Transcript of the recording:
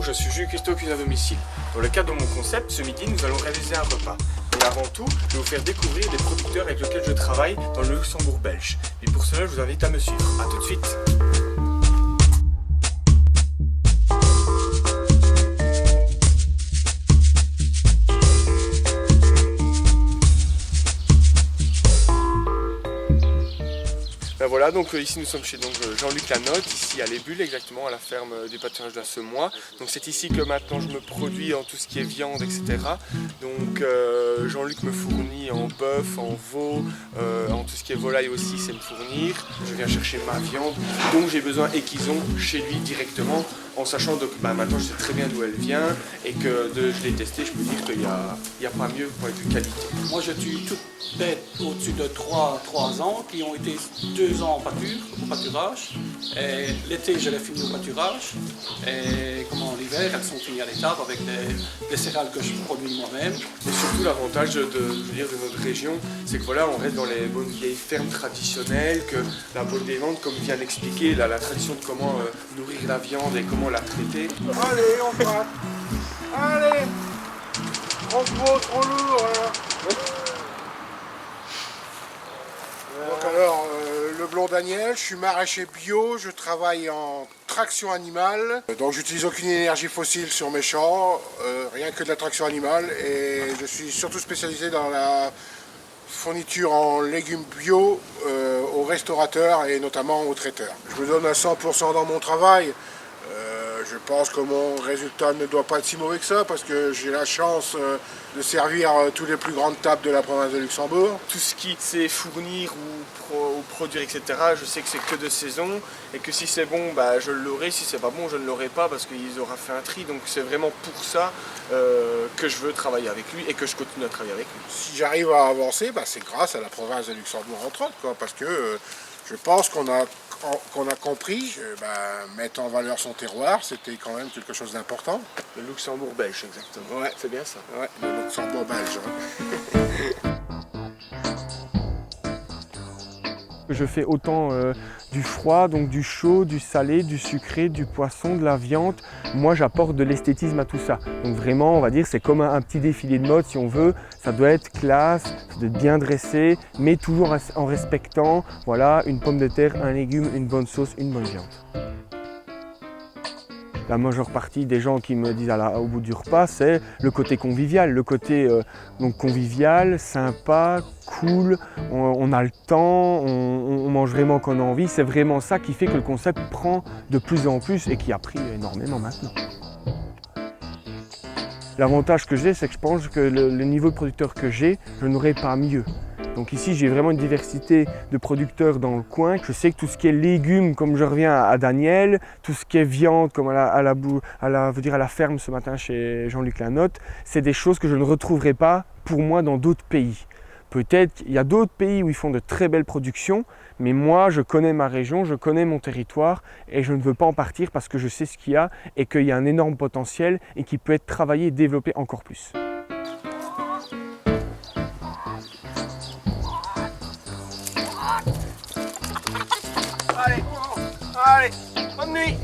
Bonjour, je suis Jules Christo, cuisinier à domicile. Dans le cadre de mon concept, ce midi, nous allons réaliser un repas. Mais avant tout, je vais vous faire découvrir des producteurs avec lesquels je travaille dans le Luxembourg belge. Et pour cela, je vous invite à me suivre. A tout de suite. Ben voilà, donc ici nous sommes chez Jean-Luc Lanotte, ici à Les Bulles exactement, à la ferme du pâturage de la Semois. Donc c'est ici que maintenant je me produis en tout ce qui est viande, etc. Donc Jean-Luc me fournit en bœuf, en veau, en tout ce qui est volaille aussi, c'est me fournir. Je viens chercher ma viande, donc j'ai besoin et qu'ils ont chez lui directement, en sachant que maintenant je sais très bien d'où elle vient et que je l'ai testé, je peux dire qu'il n'y a pas mieux pour être de qualité. Moi je tue toutes bêtes au-dessus de 3 ans qui ont été 2 ans au pâturage. L'été je les finis au pâturage et l'hiver elles sont finies à l'étable avec les céréales que je produis moi-même. Et surtout l'avantage de notre région, c'est que voilà, on reste dans les bonnes vieilles fermes traditionnelles, que la bonne des ventes, comme vient d'expliquer, la tradition de comment nourrir la viande et comment la traiter. Allez, on part. Allez, trop gros, trop lourd. Donc alors, le blond Daniel, je suis maraîcher bio, je travaille en traction animale. Donc j'utilise aucune énergie fossile sur mes champs, rien que de la traction animale. Et je suis surtout spécialisé dans la fourniture en légumes bio aux restaurateurs et notamment aux traiteurs. Je me donne à 100% dans mon travail. Je pense que mon résultat ne doit pas être si mauvais que ça parce que j'ai la chance de servir toutes les plus grandes tables de la province de Luxembourg. Tout ce qui sait fournir ou produire, etc., je sais que c'est que de saison et que si c'est bon, je l'aurai, si c'est pas bon, je ne l'aurai pas parce qu'ils auront fait un tri. Donc c'est vraiment pour ça que je veux travailler avec lui et que je continue à travailler avec lui. Si j'arrive à avancer, c'est grâce à la province de Luxembourg entre autres, parce que je pense qu'on a compris, mettre en valeur son terroir, c'était quand même quelque chose d'important. Le Luxembourg belge, exactement. Ouais. C'est bien ça. Ouais, le Luxembourg belge. Je fais autant du froid, donc du chaud, du salé, du sucré, du poisson, de la viande. Moi, j'apporte de l'esthétisme à tout ça. Donc vraiment, on va dire, c'est comme un petit défilé de mode si on veut. Ça doit être classe, ça doit être bien dressé, mais toujours en respectant, voilà, une pomme de terre, un légume, une bonne sauce, une bonne viande. La majeure partie des gens qui me disent au bout du repas, c'est le côté convivial. Le côté convivial, sympa, cool, on a le temps, on mange vraiment qu'on a envie. C'est vraiment ça qui fait que le concept prend de plus en plus et qui a pris énormément maintenant. L'avantage que j'ai, c'est que je pense que le niveau de producteur que j'ai, je n'aurais pas mieux. Donc ici, j'ai vraiment une diversité de producteurs dans le coin. Je sais que tout ce qui est légumes, comme je reviens à Daniel, tout ce qui est viande, comme à la ferme ce matin chez Jean-Luc Lanotte, c'est des choses que je ne retrouverai pas pour moi dans d'autres pays. Peut-être qu'il y a d'autres pays où ils font de très belles productions, mais moi, je connais ma région, je connais mon territoire et je ne veux pas en partir parce que je sais ce qu'il y a et qu'il y a un énorme potentiel et qui peut être travaillé et développé encore plus. Allez, bonne nuit.